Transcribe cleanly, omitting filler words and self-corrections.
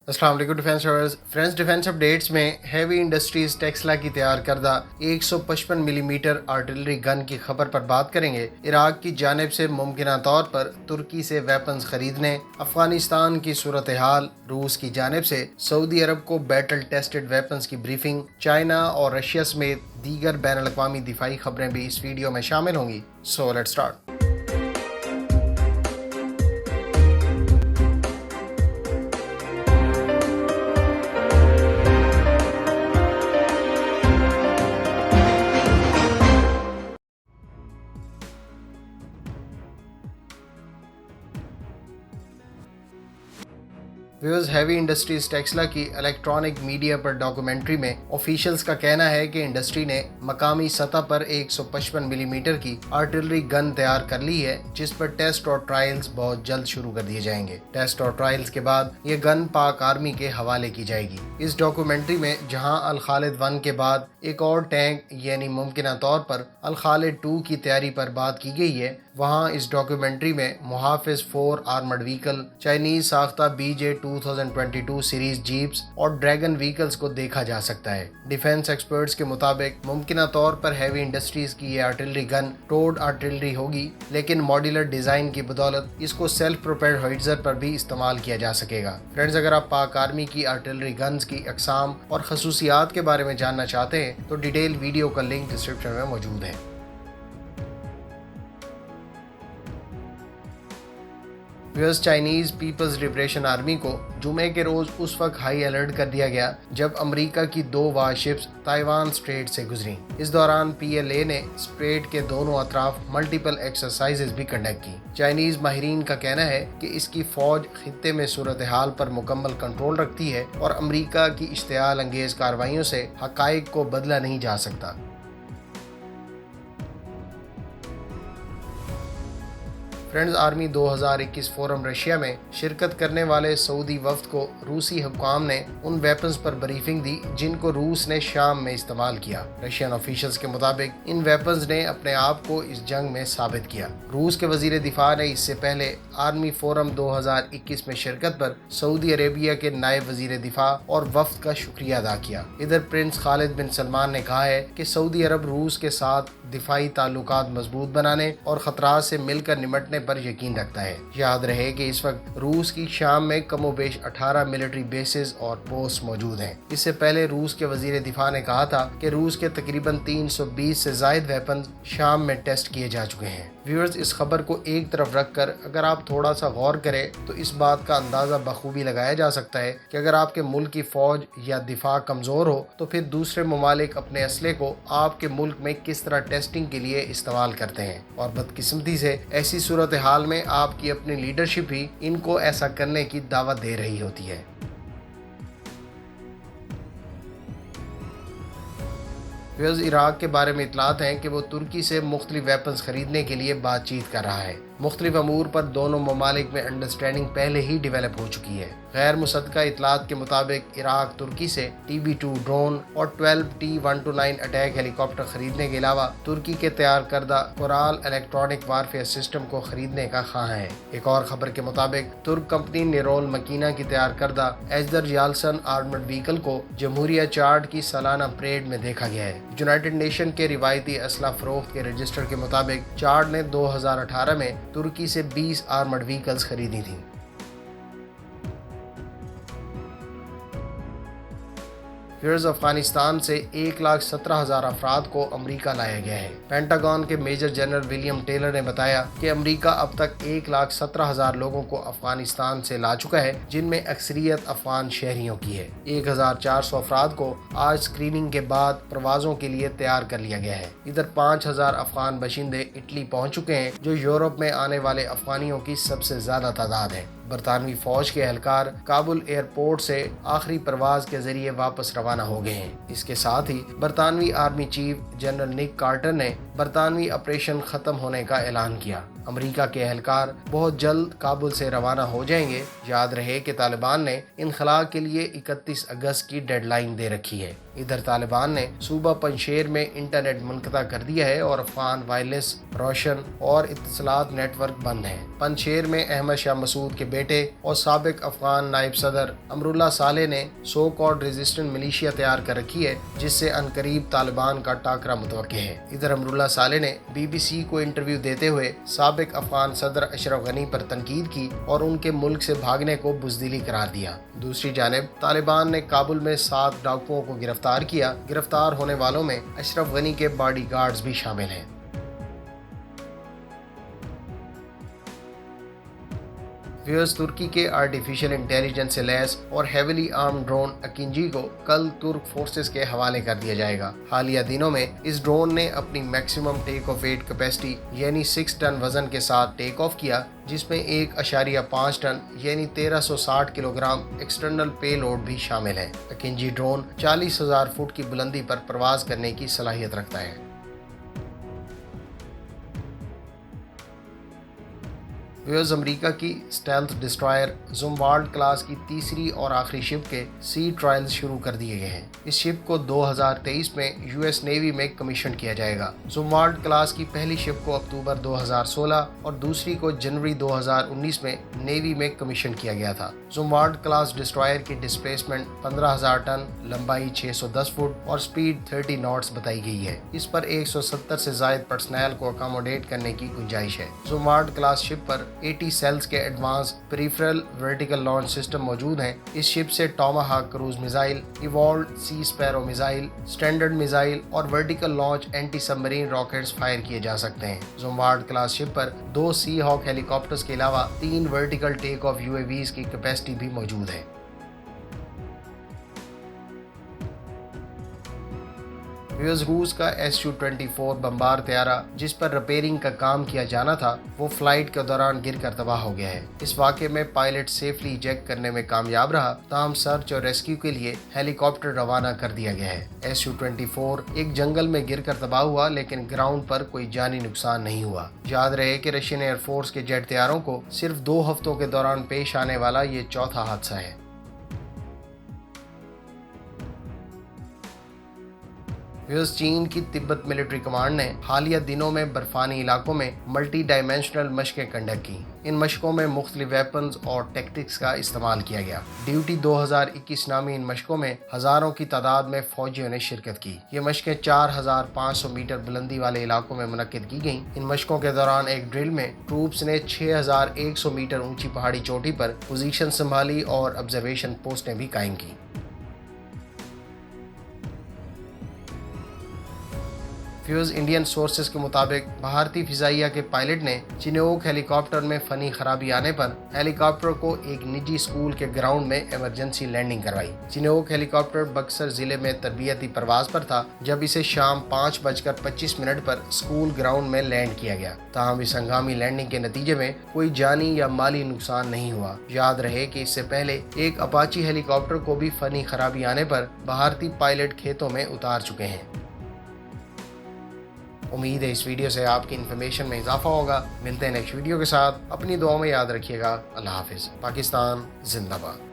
السلام علیکم defence lovers friends, defence updates میں ہیوی انڈسٹریز ٹیسلا کی تیار کردہ 155 ملی میٹر آرٹلری گن کی خبر پر بات کریں گے۔ عراق کی جانب سے ممکنہ طور پر ترکی سے ویپنز خریدنے، افغانستان کی صورتحال، روس کی جانب سے سعودی عرب کو بیٹل ٹیسٹڈ ویپنز کی بریفنگ، چائنا اور رشیا سمیت دیگر بین الاقوامی دفاعی خبریں بھی اس ویڈیو میں شامل ہوں گی۔ So let's start. Views, heavy industries Tesla کی الیکٹرانک میڈیا پر ڈاکومنٹری میں آفیشیلز کا کہنا ہے کہ انڈسٹری نے مقامی سطح پر 155 ملی میٹر کی آرٹلری گن تیار کر لی ہے، جس پر ٹیسٹ اور ٹرائلز بہت جلد شروع کر دیے جائیں گے۔ ٹیسٹ اور ٹرائلز کے بعد یہ گن پاک آرمی کے حوالے کی جائے گی۔ اس ڈاکومنٹری میں جہاں الخالد 1 کے بعد ایک اور ٹینک یعنی ممکنہ طور پر الخالد 2 کی تیاری پر بات کی گئی ہے، وہاں اس ڈاکومنٹری میں محافظ 4 آرمرڈ وہیکل، چائنیز ساختہ BJ 2022 سیریز جیپس اور ڈریگن وہیکلز کو دیکھا جا سکتا ہے۔ ڈیفنس ایکسپرٹس کے مطابق ممکنہ طور پر ہیوی انڈسٹریز کی یہ آرٹلری گن ٹوڈ آرٹلری ہوگی، لیکن ماڈیولر ڈیزائن کی بدولت اس کو سیلف پروپیلڈ ہوئٹزر پر بھی استعمال کیا جا سکے گا۔ فرینڈز، اگر آپ پاک آرمی کی آرٹلری گنز کی اقسام اور خصوصیات کے بارے میں جاننا چاہتے ہیں تو ڈیٹیل ویڈیو کا لنک ڈسکرپشن میں موجود ہے۔ چائنیز پیپلز لبریشن آرمی کو جمعے کے روز اس وقت ہائی الرٹ کر دیا گیا جب امریکہ کی 2 وار شپس تائیوان اسٹریٹ سے گزریں۔ اس دوران PLA نے اسٹریٹ کے دونوں اطراف ملٹیپل ایکسرسائزز بھی کنڈکٹ کی۔ چائنیز ماہرین کا کہنا ہے کہ اس کی فوج خطے میں صورتحال پر مکمل کنٹرول رکھتی ہے اور امریکہ کی اشتعال انگیز کارروائیوں سے حقائق کو بدلا نہیں جا سکتا۔ فرینڈز، آرمی 2021 فورم رشیا میں شرکت کرنے والے سعودی وفد کو روسی حکام نے ان ویپنز پر بریفنگ دی جن کو روس نے شام میں استعمال کیا۔ رشین آفیشلز کے مطابق ان ویپنز نے اپنے آپ کو اس جنگ میں ثابت کیا۔ روس کے وزیر دفاع نے اس سے پہلے آرمی فورم 2021 میں شرکت پر سعودی عربیہ کے نائب وزیر دفاع اور وفد کا شکریہ ادا کیا۔ ادھر پرنس خالد بن سلمان نے کہا ہے کہ سعودی عرب روس کے ساتھ دفاعی تعلقات مضبوط بنانے اور خطرات سے مل کر نمٹنے پر یقین رکھتا ہے۔ یاد رہے کہ اس وقت روس کی شام میں کم و بیش 18 ملٹری بیسز اور پوسٹ موجود ہیں۔ اس سے پہلے روس کے وزیر دفاع نے کہا تھا کہ روس کے تقریباً 320 سے زائد ویپنز شام میں ٹیسٹ کیے جا چکے ہیں۔ ویورز، اس خبر کو ایک طرف رکھ کر اگر آپ تھوڑا سا غور کریں تو اس بات کا اندازہ بخوبی لگایا جا سکتا ہے کہ اگر آپ کے ملک کی فوج یا دفاع کمزور ہو تو پھر دوسرے ممالک اپنے اسلحے کو آپ کے ملک میں کس طرح ٹیسٹنگ کے لیے استعمال کرتے ہیں، اور بدقسمتی سے ایسی صورتحال میں آپ کی اپنی لیڈرشپ بھی ان کو ایسا کرنے کی دعوت دے رہی ہوتی ہے۔ عراق کے بارے میں اطلاعات ہیں کہ وہ ترکی سے مختلف ویپنز خریدنے کے لیے بات چیت کر رہا ہے۔ مختلف امور پر دونوں ممالک میں انڈرسٹینڈنگ پہلے ہی ڈیولپ ہو چکی ہے۔ غیر مصدقہ اطلاعات کے مطابق عراق ترکی سے TB2 ڈرون اور 12 T-129 اٹیک ہیلی کاپٹر خریدنے کے علاوہ ترکی کے تیار کردہ کورال الیکٹرانک وارفیئر سسٹم کو خریدنے کا خواہاں ہے۔ ایک اور خبر کے مطابق ترک کمپنی نیرول مکینہ کی تیار کردہ ایزدر یالسن آرمرڈ وہیکل کو جمہوریہ چارٹ کی سالانہ پریڈ میں دیکھا گیا ہے۔ یونائیٹڈ نیشن کے روایتی اسلحہ فروخت کے رجسٹر کے مطابق چارٹ نے 2018 میں ترکی سے 20 آرمرڈ وہیکلز خریدی تھیں۔ افغانستان سے 1,17,000 افراد کو امریکہ لایا گیا ہے۔ پینٹاگون کے میجر جنرل ولیم ٹیلر نے بتایا کہ امریکہ اب تک 1,17,000 لوگوں کو افغانستان سے لا چکا ہے، جن میں اکثریت افغان شہریوں کی ہے۔ 1,400 افراد کو آج اسکریننگ کے بعد پروازوں کے لیے تیار کر لیا گیا ہے۔ ادھر 5,000 افغان باشندے اٹلی پہنچ چکے ہیں، جو یورپ میں آنے والے افغانیوں کی سب سے زیادہ تعداد ہے۔ برطانوی فوج کے اہلکار کابل ایئرپورٹ سے آخری پرواز کے ذریعے واپس روانہ ہو گئے ہیں۔ اس کے ساتھ ہی برطانوی آرمی چیف جنرل نک کارٹر نے برطانوی آپریشن ختم ہونے کا اعلان کیا۔ امریکہ کے اہلکار بہت جلد کابل سے روانہ ہو جائیں گے۔ یاد رہے کہ طالبان نے انخلاء کے لیے 31 اگست کی ڈیڈ لائن دے رکھی ہے۔ ادھر طالبان نے صوبہ پنشیر میں انٹرنیٹ منقطع کر دیا ہے اور افغان وائرلیس، روشن اور اتصالات نیٹ ورک بند ہیں۔ پنشیر میں احمد شاہ مسعود کے بیٹے اور سابق افغان نائب صدر امراللہ صالح نے سو کالڈ ریزسٹنٹ ملیشیا تیار کر رکھی ہے، جس سے عنقریب طالبان کا ٹاکرا متوقع ہے۔ ادھر امراللہ صالح نے BBC کو انٹرویو دیتے ہوئے سابق افغان صدر اشرف غنی پر تنقید کی اور ان کے ملک سے بھاگنے کو بزدلی قرار دیا۔ دوسری جانب طالبان نے کابل میں 7 ڈاکوؤں کو گرفتار کیا۔ گرفتار ہونے والوں میں اشرف غنی کے باڈی گارڈز بھی شامل ہیں۔ ترکی کے آرٹیفیشل انٹیلیجنس سے لیس اور ہیویلی آرم ڈرون اکینجی کو کل ترک فورسز کے حوالے کر دیا جائے گا۔ حالیہ دنوں میں اس ڈرون نے اپنی maximum take off weight capacity یعنی 6 ٹن وزن کے ساتھ ٹیک آف کیا، جس میں 1.5 ٹن یعنی 1360 کلو گرام ایکسٹرنل پے لوڈ بھی شامل ہے۔ اکینجی ڈرون 40,000 فٹ کی بلندی پر پرواز کرنے کی صلاحیت رکھتا ہے۔ امریکہ کی اسٹیلتھ ڈسٹرائر زموارڈ کلاس کی تیسری اور آخری شپ کے سی ٹرائلز شروع کر دیے گئے ہیں۔ اس شپ کو 2023 میں US نیوی میں کمیشن کیا جائے گا۔ زموارڈ کلاس کی پہلی شپ کو اکتوبر 2016 اور دوسری کو جنوری 2019 میں نیوی میں کمیشن کیا گیا تھا۔ زموارڈ کلاس ڈسٹرائر کی ڈسپلیسمنٹ 15,000 ٹن، لمبائی 610 فٹ اور سپیڈ 30 ناٹس بتائی گئی ہے۔ اس پر 170 سے زائد پرسنل کو اکاموڈیٹ کرنے کی گنجائش ہے۔ زموارڈ کلاس شپ پر 80 سیلز کے advance peripheral vertical launch system موجود ہیں۔ اس شپ سے ٹاماہاک کروز میزائل، ایوالوڈ سی اسپیرو میزائل، اسٹینڈرڈ میزائل اور ورٹیکل لانچ اینٹی سب مرین راکٹس فائر کیے جا سکتے ہیں۔ زموارڈ کلاس شپ پر 2 سی ہاک ہیلی کاپٹرز کے علاوہ 3 ورٹیکل ٹیک آف UAVs کی کیپیسٹی بھی موجود ہے۔ روس کا Su-24 بمبار طیارہ جس پر ریپیئرنگ کا کام کیا جانا تھا وہ فلائٹ کے دوران گر کر تباہ ہو گیا ہے۔ اس واقعے میں پائلٹ سیفلی ایجیکٹ کرنے میں کامیاب رہا، تاہم سرچ اور ریسکیو کے لیے ہیلی کاپٹر روانہ کر دیا گیا ہے۔ Su-24 ایک جنگل میں گر کر تباہ ہوا، لیکن گراؤنڈ پر کوئی جانی نقصان نہیں ہوا۔ یاد رہے کہ رشین ایئر فورس کے جیٹ طیاروں کو صرف 2 ہفتوں کے دوران پیش آنے والا یہ چوتھا حادثہ ہے۔ چین کی تبت ملٹری کمانڈ نے حالیہ دنوں میں برفانی علاقوں میں ملٹی ڈائمینشنل مشقیں کنڈکٹ کی۔ ان مشقوں میں مختلف ویپنز اور ٹیکٹکس کا استعمال کیا گیا۔ ڈیوٹی 2021 نامی ان مشقوں میں ہزاروں کی تعداد میں فوجیوں نے شرکت کی۔ یہ مشقیں 4,500 میٹر بلندی والے علاقوں میں منعقد کی گئیں۔ ان مشقوں کے دوران ایک ڈرل میں ٹروپس نے 6,100 میٹر اونچی پہاڑی چوٹی پر پوزیشن سنبھالی اور آبزرویشن پوسٹیں بھی قائم کی۔ انڈین سورسز کے مطابق بھارتی فضائیہ کے پائلٹ نے چنوک ہیلی کاپٹر میں فنی خرابی آنے پر ہیلی کاپٹر کو ایک نجی اسکول کے گراؤنڈ میں ایمرجنسی لینڈنگ کروائی۔ چنوک ہیلی کاپٹر بکسر ضلع میں تربیتی پرواز پر تھا جب اسے شام 5:25 پر اسکول گراؤنڈ میں لینڈ کیا گیا، تاہم اس ہنگامی لینڈنگ کے نتیجے میں کوئی جانی یا مالی نقصان نہیں ہوا۔ یاد رہے کہ اس سے پہلے ایک اپاچی ہیلی کاپٹر کو بھی فنی خرابی آنے پر بھارتی پائلٹ کھیتوں میں اتار چکے ہیں۔ امید ہے اس ویڈیو سے آپ کی انفارمیشن میں اضافہ ہوگا۔ ملتے ہیں نیکسٹ ویڈیو کے ساتھ۔ اپنی دعاؤں میں یاد رکھیے گا۔ اللہ حافظ۔ پاکستان زندہ باد۔